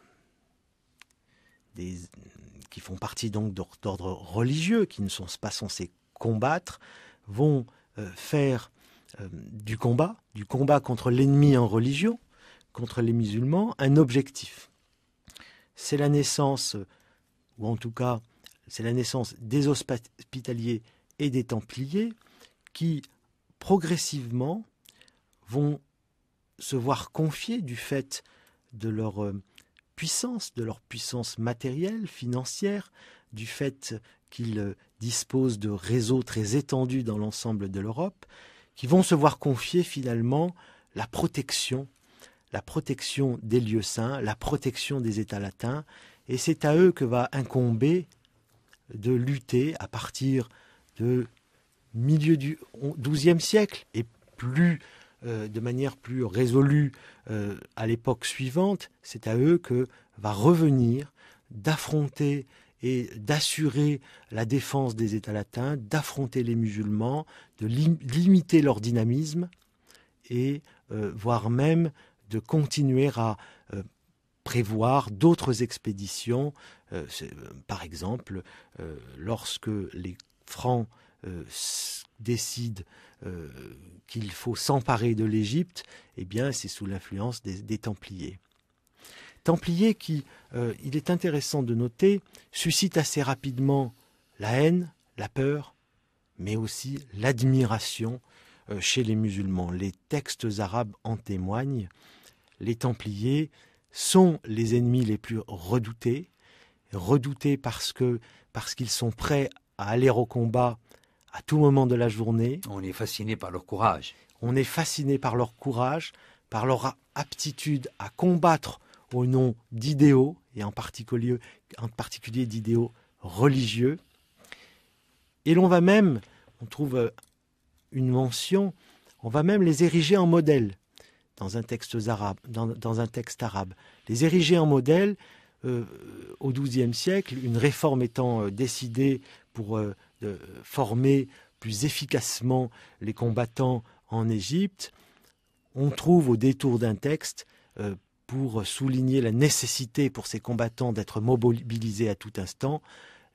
S2: qui font partie donc d'ordres religieux, qui ne sont pas censés combattre, vont faire du combat contre l'ennemi en religion, contre les musulmans, un objectif. C'est la naissance, ou en tout cas, c'est la naissance des Hospitaliers et des Templiers qui, progressivement, vont se voir confier du fait de leur puissance matérielle, financière, du fait qu'ils disposent de réseaux très étendus dans l'ensemble de l'Europe, qui vont se voir confier finalement la protection des lieux saints, la protection des États latins, et c'est à eux que va incomber de lutter à partir de milieu du XIIe siècle et de manière plus résolue à l'époque suivante, c'est à eux que va revenir d'affronter et d'assurer la défense des États latins, d'affronter les musulmans, de limiter leur dynamisme et voire même de continuer à prévoir d'autres expéditions. Par exemple, lorsque les Francs décident qu'il faut s'emparer de l'Égypte, eh bien, c'est sous l'influence des Templiers. Templiers qui, il est intéressant de noter, suscitent assez rapidement la haine, la peur, mais aussi l'admiration chez les musulmans. Les textes arabes en témoignent. Les Templiers sont les ennemis les plus redoutés parce qu'ils sont prêts à aller au combat à tout moment de la journée.
S1: On est fasciné par leur courage.
S2: On est fasciné par leur courage, par leur aptitude à combattre au nom d'idéaux, et en particulier d'idéaux religieux. Et l'on va même, on trouve une mention, on va même les ériger en modèle dans un texte arabe. Les ériger en modèle, au XIIe siècle, une réforme étant décidée pour former plus efficacement les combattants en Égypte, on trouve au détour d'un texte, pour souligner la nécessité pour ces combattants d'être mobilisés à tout instant,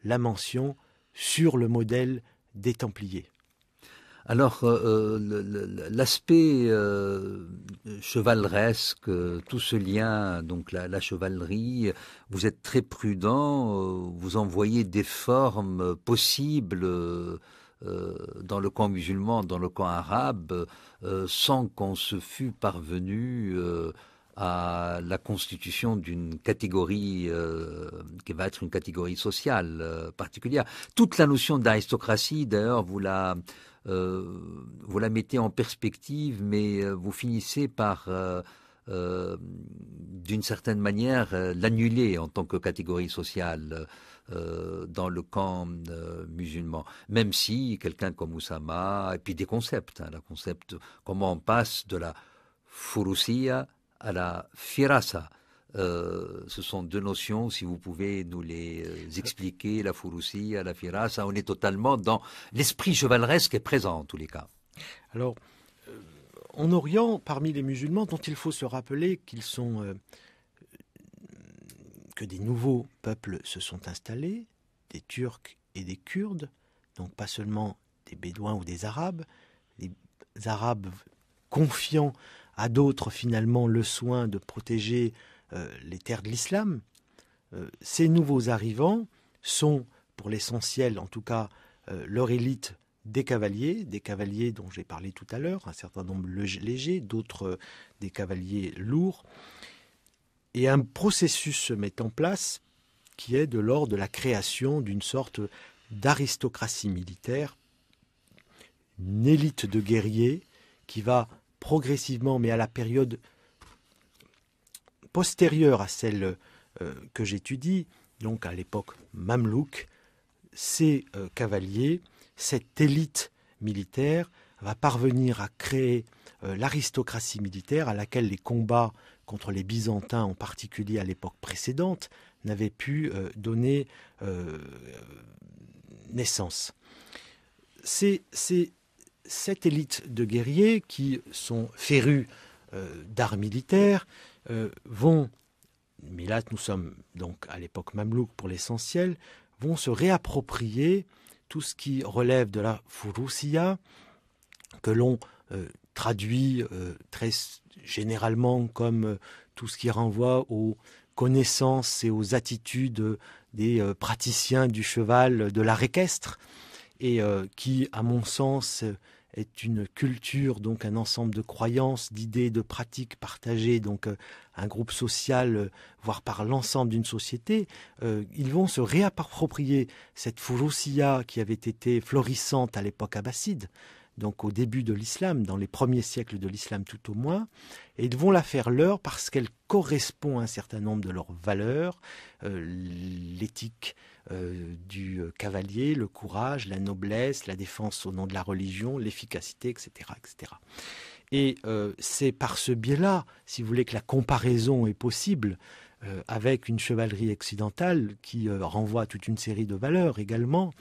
S2: la mention « sur le modèle des Templiers.
S1: Alors, l'aspect chevaleresque, tout ce lien, donc la chevalerie, vous êtes très prudent, vous en voyez des formes possibles dans le camp musulman, dans le camp arabe, sans qu'on se fût parvenu à la constitution d'une catégorie qui va être une catégorie sociale particulière. Toute la notion d'aristocratie, d'ailleurs, vous la mettez en perspective, mais vous finissez par, d'une certaine manière, l'annuler en tant que catégorie sociale dans le camp musulman. Même si quelqu'un comme Oussama, et puis des concepts, le concept, comment on passe de la furusiya à la firasa. Ce sont deux notions, si vous pouvez nous les expliquer, la furusiya, la firasa, on est totalement dans l'esprit chevaleresque est présent en tous les cas.
S2: Alors, en Orient, parmi les musulmans, dont il faut se rappeler qu'ils sont que des nouveaux peuples se sont installés, des Turcs et des Kurdes, donc pas seulement des Bédouins ou des Arabes, les Arabes confiant à d'autres finalement le soin de protéger les terres de l'islam. Ces nouveaux arrivants sont, pour l'essentiel en tout cas, leur élite des cavaliers dont j'ai parlé tout à l'heure, un certain nombre légers, d'autres des cavaliers lourds. Et un processus se met en place qui est de l'ordre de la création d'une sorte d'aristocratie militaire, une élite de guerriers qui va progressivement, mais à la période postérieure à celle que j'étudie, donc à l'époque mamelouk, ces cavaliers, cette élite militaire va parvenir à créer l'aristocratie militaire à laquelle les combats contre les Byzantins, en particulier à l'époque précédente, n'avaient pu donner naissance. C'est cette élite de guerriers qui sont férus d'art militaire vont, mais là nous sommes donc à l'époque mamelouk pour l'essentiel, vont se réapproprier tout ce qui relève de la furusiya, que l'on traduit très généralement comme tout ce qui renvoie aux connaissances et aux attitudes des praticiens du cheval de l'art équestre, et qui, à mon sens, est une culture, donc un ensemble de croyances, d'idées, de pratiques partagées, donc un groupe social, voire par l'ensemble d'une société. Ils vont se réapproprier cette furusiya qui avait été florissante à l'époque abbasside, donc au début de l'islam, dans les premiers siècles de l'islam tout au moins, et ils vont la faire leur parce qu'elle correspond à un certain nombre de leurs valeurs, l'éthique du cavalier, le courage, la noblesse, la défense au nom de la religion, l'efficacité, etc. etc. Et c'est par ce biais-là, si vous voulez, que la comparaison est possible avec une chevalerie occidentale qui renvoie à toute une série de valeurs également.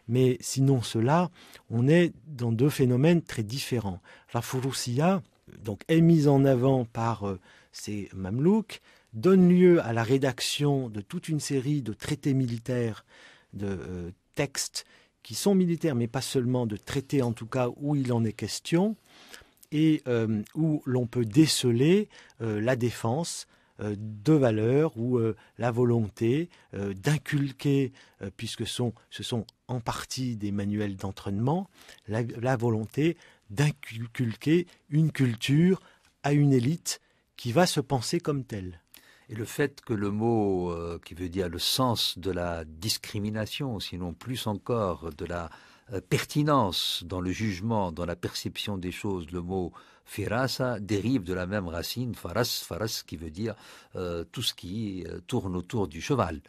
S2: Mais sinon cela, on est dans deux phénomènes très différents. La furusiya donc, est mise en avant par ces mamelouks, donne lieu à la rédaction de toute une série de traités militaires, de textes qui sont militaires, mais pas seulement, de traités en tout cas où il en est question, et où l'on peut déceler la défense de valeurs ou la volonté d'inculquer, puisque ce sont en partie des manuels d'entraînement, la volonté d'inculquer une culture à une élite qui va se penser comme telle.
S1: Et le fait que le mot qui veut dire le sens de la discrimination, sinon plus encore de la pertinence dans le jugement, dans la perception des choses, le mot firasa dérive de la même racine, faras qui veut dire tout ce qui tourne autour du cheval.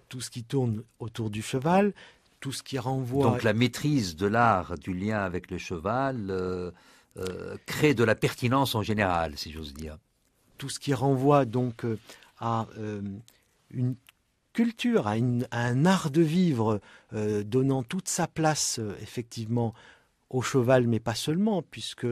S2: Tout ce qui tourne autour du cheval, tout ce qui renvoie...
S1: Donc la maîtrise de l'art du lien avec le cheval crée de la pertinence en général, si j'ose dire.
S2: Tout ce qui renvoie donc à une culture, à un art de vivre, donnant toute sa place effectivement au cheval, mais pas seulement, puisque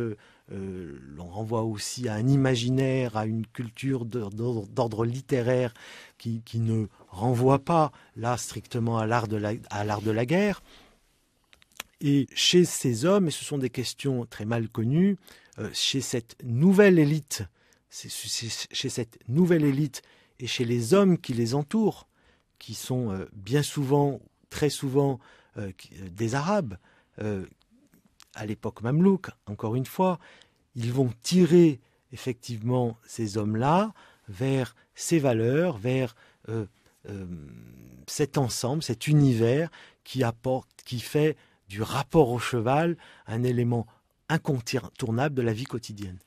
S2: l'on renvoie aussi à un imaginaire, à une culture d'ordre littéraire qui ne renvoie pas là strictement à l'art de la guerre. Et chez ces hommes, et ce sont des questions très mal connues, chez cette nouvelle élite, chez cette nouvelle élite et chez les hommes qui les entourent, qui sont bien souvent, très souvent, des Arabes, à l'époque mamelouk, encore une fois, ils vont tirer effectivement ces hommes-là vers ces valeurs, vers cet ensemble, cet univers qui fait du rapport au cheval un élément incontournable de la vie quotidienne.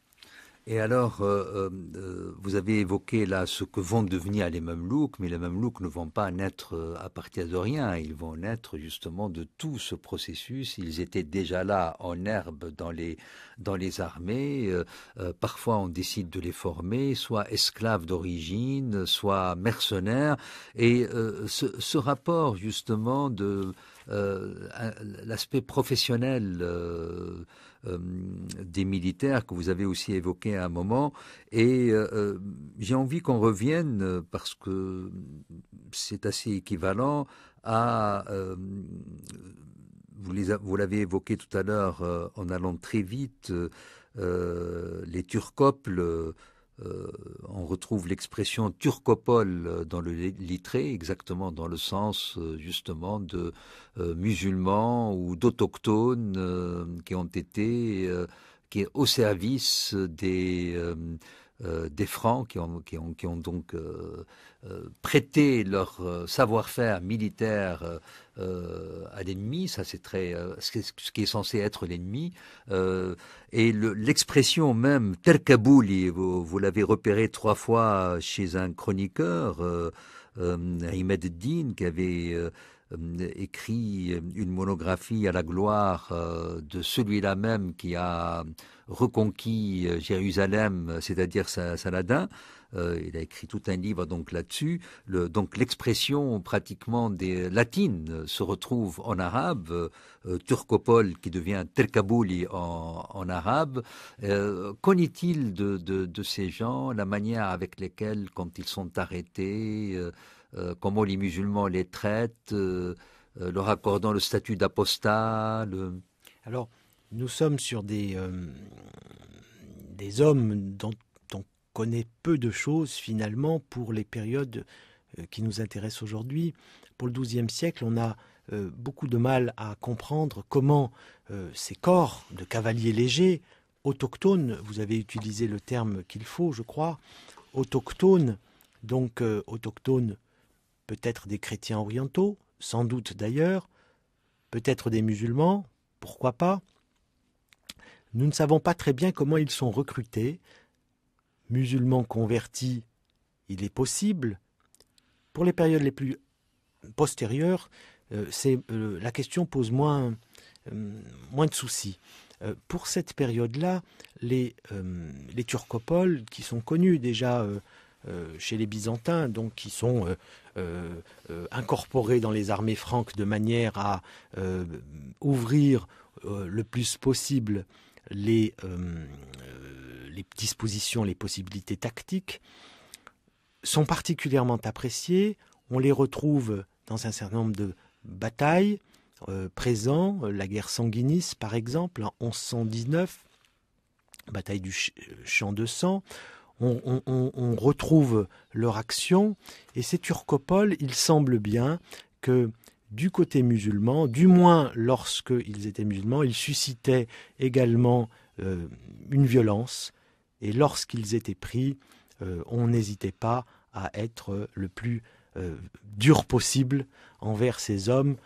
S1: Et alors, vous avez évoqué là ce que vont devenir les Mamelouks, mais les Mamelouks ne vont pas naître à partir de rien, ils vont naître justement de tout ce processus. Ils étaient déjà là en herbe dans les armées. Parfois, on décide de les former, soit esclaves d'origine, soit mercenaires. Et ce rapport justement de l'aspect professionnel des militaires que vous avez aussi évoqué à un moment, et j'ai envie qu'on revienne parce que c'est assez équivalent à vous l'avez évoqué tout à l'heure en allant très vite, les turcoples. On retrouve l'expression turcopole dans le littré, exactement dans le sens justement de musulmans ou d'autochtones qui ont été qui est au service des Francs qui ont donc prêté leur savoir-faire militaire à l'ennemi. Ça, c'est très ce qui est censé être l'ennemi. Et l'expression même terkabouli, vous l'avez repéré 3 fois chez un chroniqueur, Ahmed Eddin, qui avait écrit une monographie à la gloire de celui-là même qui a reconquis Jérusalem, c'est-à-dire Saladin. Il a écrit tout un livre donc là-dessus. Donc l'expression pratiquement latine se retrouve en arabe, turcopole qui devient terkabouli en arabe. Qu'en est-il de ces gens, la manière avec laquelle, quand ils sont arrêtés, comment les musulmans les traitent, leur accordant le statut d'apostat.
S2: Alors, nous sommes sur des hommes dont on connaît peu de choses finalement pour les périodes qui nous intéressent aujourd'hui. Pour le XIIe siècle, on a beaucoup de mal à comprendre comment ces corps de cavaliers légers, autochtones, vous avez utilisé le terme qu'il faut, je crois, autochtones, donc autochtones peut-être des chrétiens orientaux, sans doute d'ailleurs, peut-être des musulmans, pourquoi pas. Nous ne savons pas très bien comment ils sont recrutés. Musulmans convertis, il est possible. Pour les périodes les plus postérieures, la question pose moins de soucis. Pour cette période-là, les turcopoles, qui sont connus déjà chez les Byzantins, donc qui sont incorporés dans les armées franques de manière à ouvrir le plus possible les dispositions, les possibilités tactiques, sont particulièrement appréciés. On les retrouve dans un certain nombre de batailles présents, la guerre sanguinis par exemple, en 1119, bataille du Champ de Sang. On retrouve leur action, et ces turcopoles, il semble bien que du côté musulman, du moins lorsqu'ils étaient musulmans, ils suscitaient également une violence, et lorsqu'ils étaient pris, on n'hésitait pas à être le plus dur possible envers ces hommes,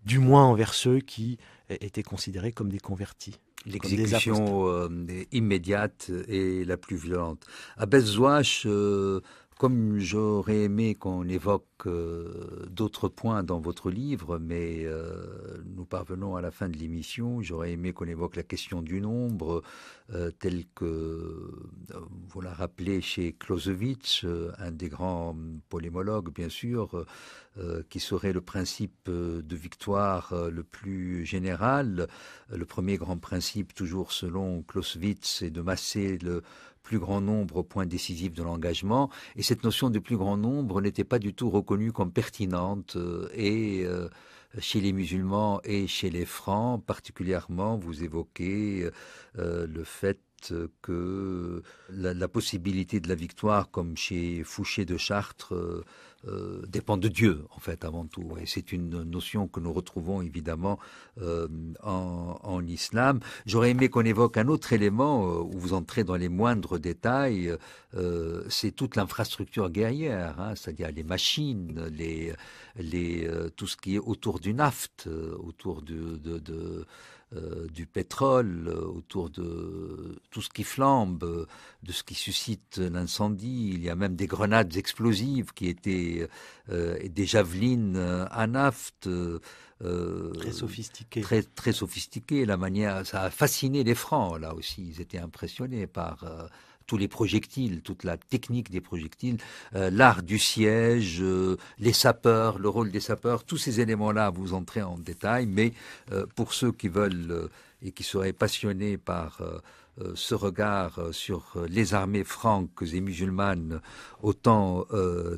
S2: du moins envers ceux qui étaient considérés comme des convertis.
S1: L'exécution immédiate et la plus violente. À Bezouache, comme j'aurais aimé qu'on évoque d'autres points dans votre livre, mais nous parvenons à la fin de l'émission, j'aurais aimé qu'on évoque la question du nombre, tel que vous la rappelez chez Clausewitz, un des grands polémologues, bien sûr. qui serait le principe de victoire le plus général. Le premier grand principe, toujours selon Clausewitz, est de masser le plus grand nombre au point décisif de l'engagement. Et cette notion de plus grand nombre n'était pas du tout reconnue comme pertinente chez les musulmans et chez les francs, particulièrement, vous évoquez le fait que la possibilité de la victoire, comme chez Fouché de Chartres, dépend de Dieu, en fait, avant tout. Et c'est une notion que nous retrouvons évidemment en islam. J'aurais aimé qu'on évoque un autre élément où vous entrez dans les moindres détails. C'est toute l'infrastructure guerrière, hein, c'est-à-dire les machines, tout ce qui est autour du naft, autour du pétrole, autour de tout ce qui flambe, de ce qui suscite l'incendie. Il y a même des grenades explosives qui étaient des javelines à naphte.
S2: Très sophistiquées.
S1: Très sophistiquées. La manière, ça a fasciné les Francs, là aussi. Ils étaient impressionnés par tous les projectiles, toute la technique des projectiles, l'art du siège, les sapeurs, le rôle des sapeurs, tous ces éléments-là, vous entrez en détail, mais pour ceux qui veulent et qui seraient passionnés par ce regard sur les armées franques et musulmanes au temps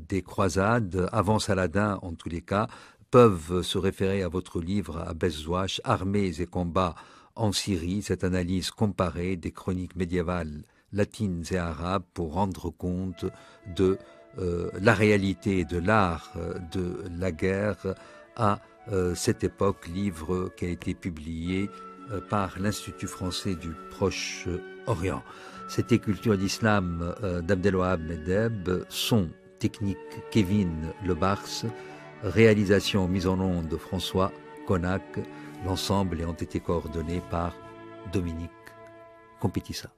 S1: des croisades, avant Saladin en tous les cas, peuvent se référer à votre livre, à Bezzouach, Armées et combats en Syrie, cette analyse comparée des chroniques médiévales latines et arabes pour rendre compte de la réalité et de l'art de la guerre à cette époque, livre qui a été publié par l'Institut français du Proche-Orient. C'était Culture d'Islam d'Abdelwahab Medeb, son technique Kevin Lebars, réalisation mise en onde de François Connac. L'ensemble ayant été coordonné par Dominique Compétissa.